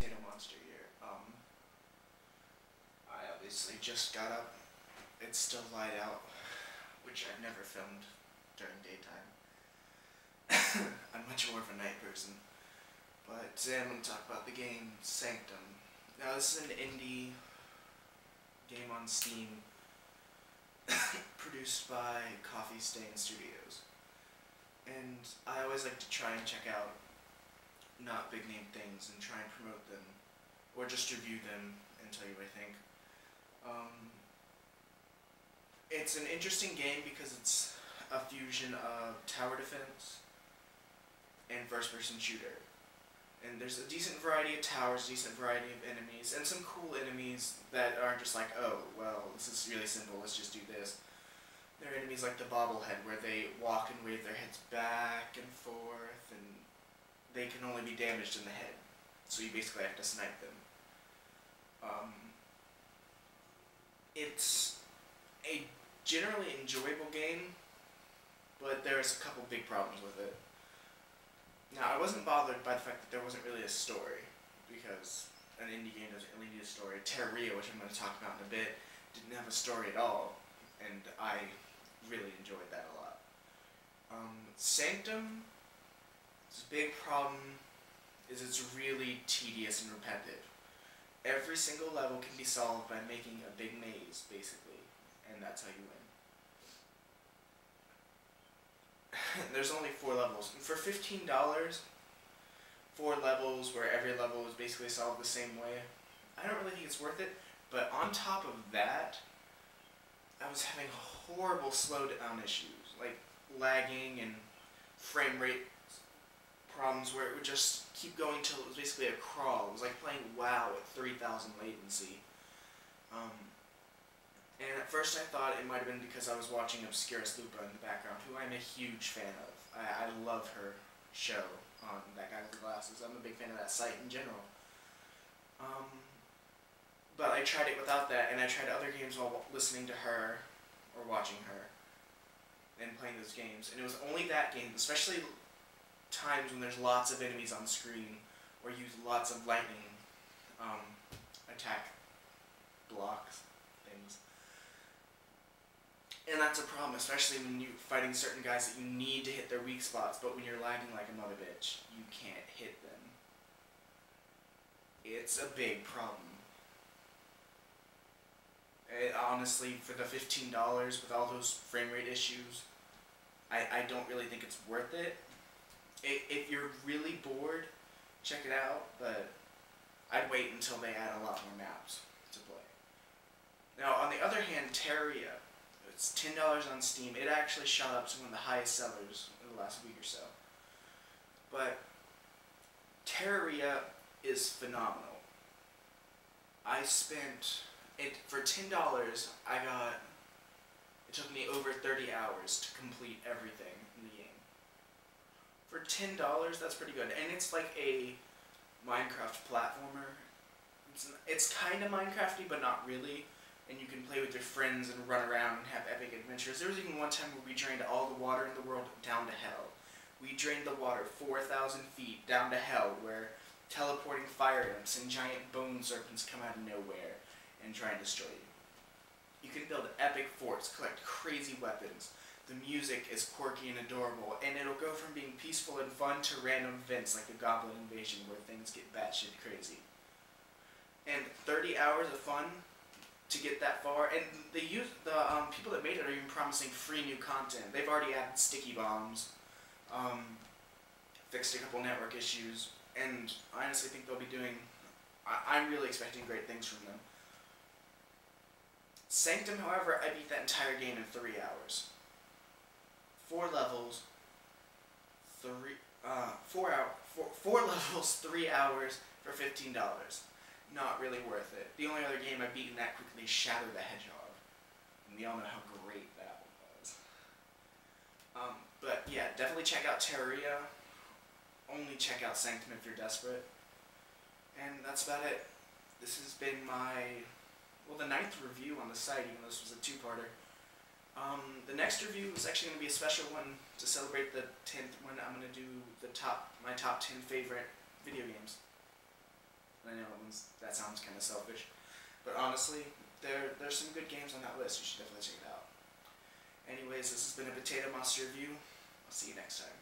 PotatoMonster here. I obviously just got up. It's still light out, which I've never filmed during daytime. I'm much more of a night person. But today I'm going to talk about the game Sanctum. Now this is an indie game on Steam produced by Coffee Stain Studios. And I always like to try and check out not big name things and try and promote them, or just review them and tell you what I think. It's an interesting game because it's a fusion of tower defense and first-person shooter. And there's a decent variety of towers, decent variety of enemies, and some cool enemies that aren't just like, oh, well, this is really simple, let's just do this. There are enemies like the bobblehead, where they walk and wave their heads back and forth, and they can only be damaged in the head. So you basically have to snipe them. It's a generally enjoyable game, but there's a couple big problems with it. Now, I wasn't bothered by the fact that there wasn't really a story, because an indie game doesn't really need a story. Terraria, which I'm going to talk about in a bit, didn't have a story at all, and I really enjoyed that a lot. Sanctum, its big problem is it's really tedious and repetitive. Every single level can be solved by making a big maze, basically, and that's how you win. There's only 4 levels. And for $15, 4 levels where every level is basically solved the same way, I don't really think it's worth it. But on top of that, I was having horrible slowdown issues, like lagging and frame rate problems where it would just keep going till it was basically a crawl. It was like playing WoW at 3,000 latency. And at first I thought it might have been because I was watching Obscurus Lupa in the background, who I'm a huge fan of. I love her show on That Guy with the Glasses. I'm a big fan of that site in general. But I tried it without that, and I tried other games while listening to her, or watching her, and playing those games. And it was only that game, especially times when there's lots of enemies on screen, or use lots of lightning attack blocks things. And that's a problem, especially when you're fighting certain guys that you need to hit their weak spots, but when you're lagging like a mother bitch, you can't hit them. It's a big problem. Honestly, for the $15, with all those frame rate issues, I don't really think it's worth it. If you're really bored, check it out, but I'd wait until they add a lot more maps to play. Now, on the other hand, Terraria, it's $10 on Steam. It actually shot up to one of the highest sellers in the last week or so. But Terraria is phenomenal. I spent it for $10. It took me over 30 hours to complete everything in the game. For $10, that's pretty good, and it's like a Minecraft platformer. It's kind of Minecrafty, but not really. And you can play with your friends and run around and have epic adventures. There was even one time where we drained all the water in the world down to hell. We drained the water 4,000 feet down to hell, where teleporting fire imps and giant bone serpents come out of nowhere and try and destroy you. You can build epic forts, collect crazy weapons. The music is quirky and adorable, and it'll go from being peaceful and fun to random events like the Goblin Invasion, where things get batshit crazy. And 30 hours of fun to get that far, and the people that made it are even promising free new content. They've already added sticky bombs, fixed a couple network issues, and I honestly think they'll be doing. I'm really expecting great things from them. Sanctum, however, I beat that entire game in 3 hours. 4 levels, 4 levels, 3 hours for $15. Not really worth it. The only other game I've beaten that quickly is Shadow the Hedgehog, and we all know how great that one was. But yeah, definitely check out Terraria. Only check out Sanctum if you're desperate. And that's about it. This has been my, well, the 9th review on the site, even though this was a 2-parter. The next review is actually going to be a special one to celebrate the 10th, when I'm going to do my top 10 favorite video games. I know that sounds kind of selfish, but honestly, there's some good games on that list. You should definitely check it out. Anyways, this has been a PotatoMonster review. I'll see you next time.